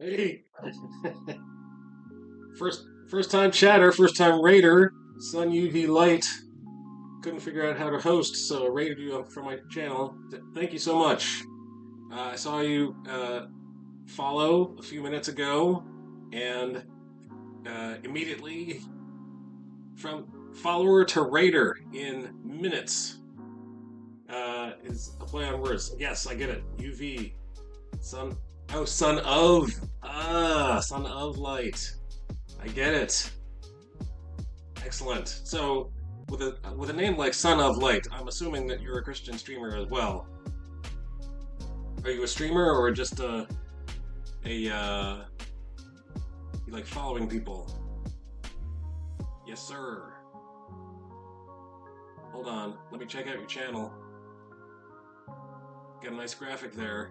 Hey, first time chatter, first time raider, Sun UV Light. Couldn't figure out how to host, so I raided you from my channel. Thank you so much. I saw you follow a few minutes ago, and immediately from follower to raider in minutes is a play on words. Yes, I get it. UV, sun. Oh, son of. Son of light. I get it. Excellent. So, with a name like Son of Light, I'm assuming that you're a Christian streamer as well. Are you a streamer or just you like following people? Yes, sir. Hold on. Let me check out your channel. Got a nice graphic there.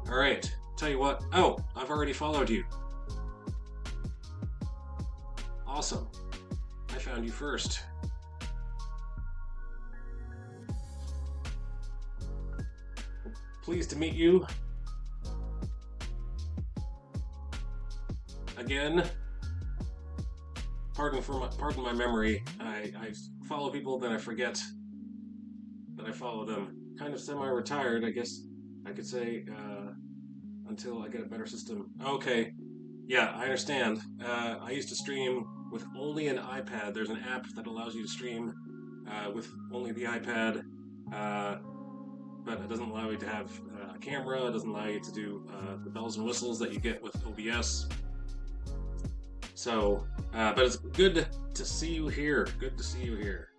All right. Tell you what. Oh, I've already followed you. Awesome. I found you first. Pleased to meet you. Again. Pardon my memory. I follow people, then I forget that I follow them. Kind of semi-retired, I guess I could say, until I get a better system. Okay. Yeah, I understand. I used to stream with only an iPad. There's an app that allows you to stream with only the iPad, but it doesn't allow you to have a camera. It doesn't allow you to do the bells and whistles that you get with OBS. So, but it's good to see you here. Good to see you here.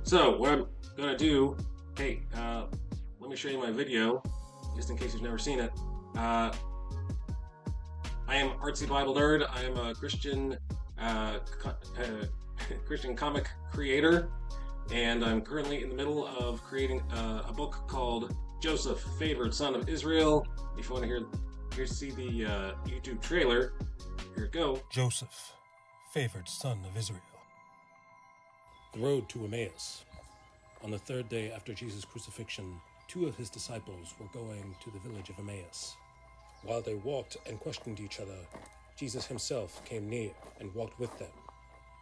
So what I'm gonna do, hey, let me show you my video, just in case you've never seen it. I am Artsy Bible Nerd. I am a Christian Christian comic creator, and I'm currently in the middle of creating a book called Joseph, Favored Son of Israel. If you want to see the YouTube trailer, here it go. Joseph, favored son of Israel. The road to Emmaus. On the third day after Jesus' crucifixion, 2 of his disciples were going to the village of Emmaus. While they walked and questioned each other, Jesus himself came near and walked with them,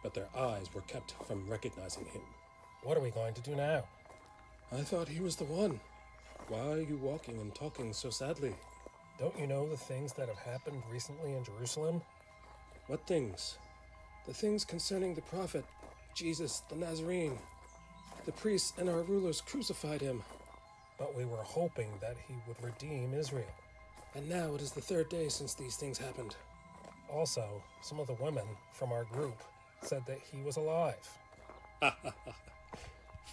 but their eyes were kept from recognizing him. What are we going to do now? I thought he was the one. Why are you walking and talking so sadly? Don't you know the things that have happened recently in Jerusalem? What things? The things concerning the prophet, Jesus the Nazarene. The priests and our rulers crucified him. But we were hoping that he would redeem Israel. And now it is the 3rd day since these things happened. Also, some of the women from our group said that he was alive.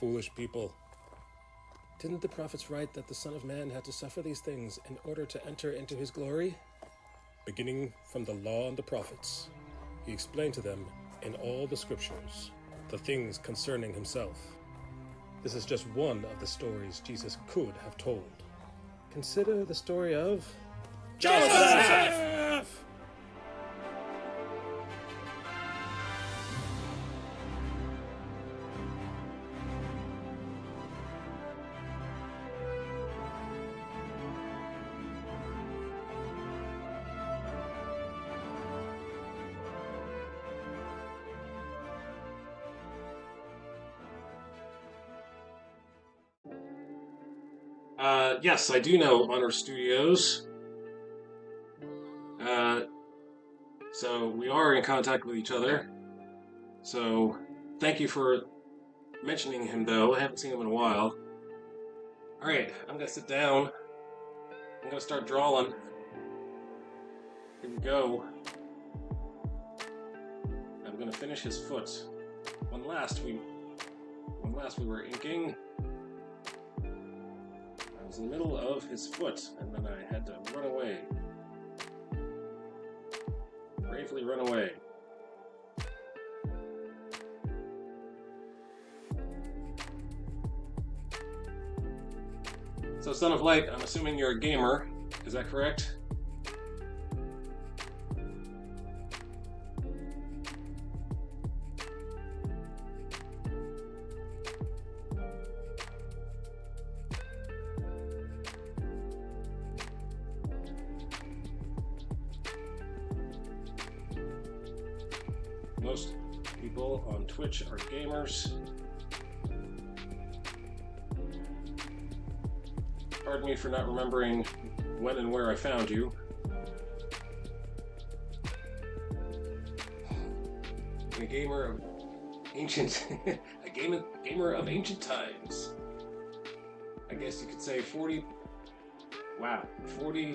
Foolish people. Didn't the prophets write that the Son of Man had to suffer these things in order to enter into his glory? Beginning from the law and the prophets, he explained to them in all the scriptures the things concerning himself. This is just one of the stories Jesus could have told. Consider the story of Joseph! Yes, I do know Honor Studios. So we are in contact with each other. So thank you for mentioning him, though. I haven't seen him in a while. Alright, I'm gonna sit down. I'm gonna start drawing. Here we go. I'm gonna finish his foot. When last we were inking, I was in the middle of his foot, and then I had to run away. Bravely run away. So, Son of Light, I'm assuming you're a gamer. Is that correct? most people on Twitch are gamers. Pardon me for not remembering when and where I found you. A gamer of ancient, gamer of ancient times. I guess you could say 40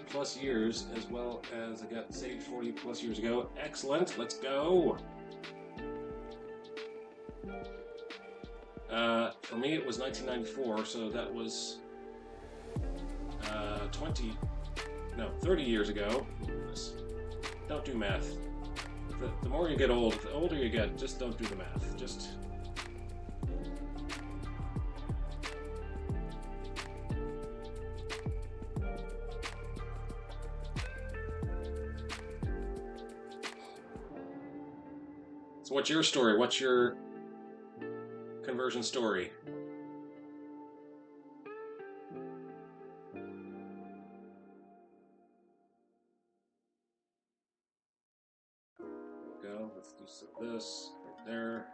plus years, as well as I got saved 40 plus years ago. Excellent, let's go. For me it was 1994, so that was 30 years ago. Don't do math. The more you get old, the older you get, just don't do the math. Just... So what's your story? What's your conversion story? Go. Let's do some of this right there.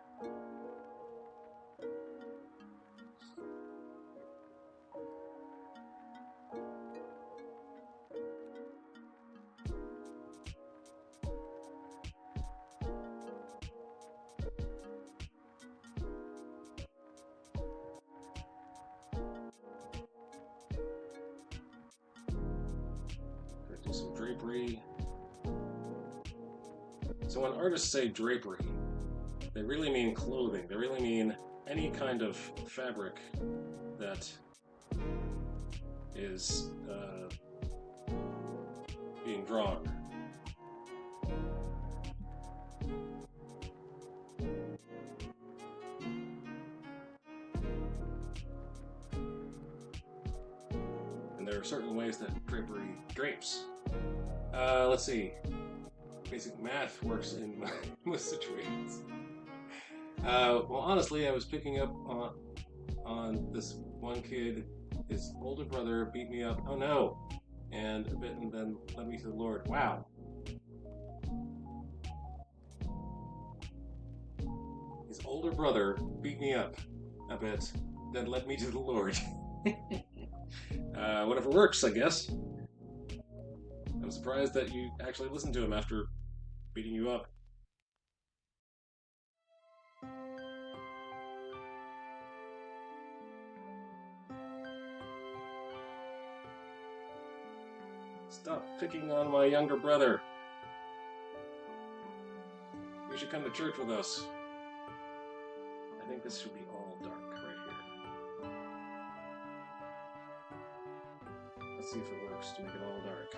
Do some drapery. So when artists say drapery, they really mean clothing. They really mean any kind of fabric that is being drawn. And there are certain ways that drapery drapes. Let's see. Basic math works in most situations. Well, honestly, I was picking up on this one kid. His older brother beat me up. Oh no! And then led me to the Lord. Wow. His older brother beat me up a bit, then led me to the Lord. Whatever works, I guess. I'm surprised that you actually listened to him after beating you up. Stop picking on my younger brother. You should come to church with us. I think this should be all dark right here. Let's see if it works to make it all dark.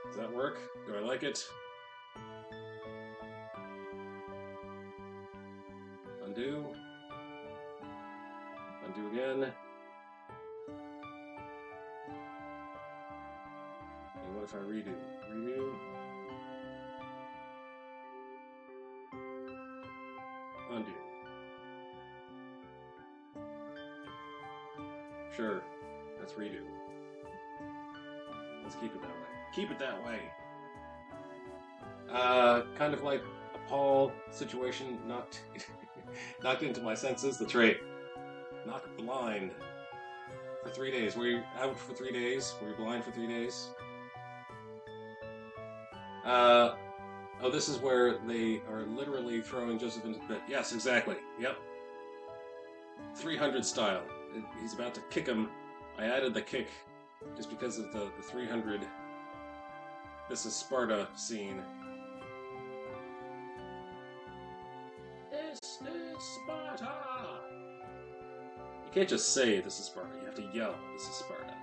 Does that work? Do I like it? Undo. Undo again. And what if I redo? Redo. Undo. Sure. Let's redo. Let's keep it that way. Keep it that way. Kind of like a Paul situation, knocked into my senses. That's right. Knocked blind for 3 days. Were you out for 3 days? Were you blind for 3 days? Oh, this is where they are literally throwing Joseph into the pit. Yes, exactly. Yep. 300 style. He's about to kick him. I added the kick just because of the 300. This is Sparta scene. This is Sparta! You can't just say this is Sparta. You have to yell, this is Sparta.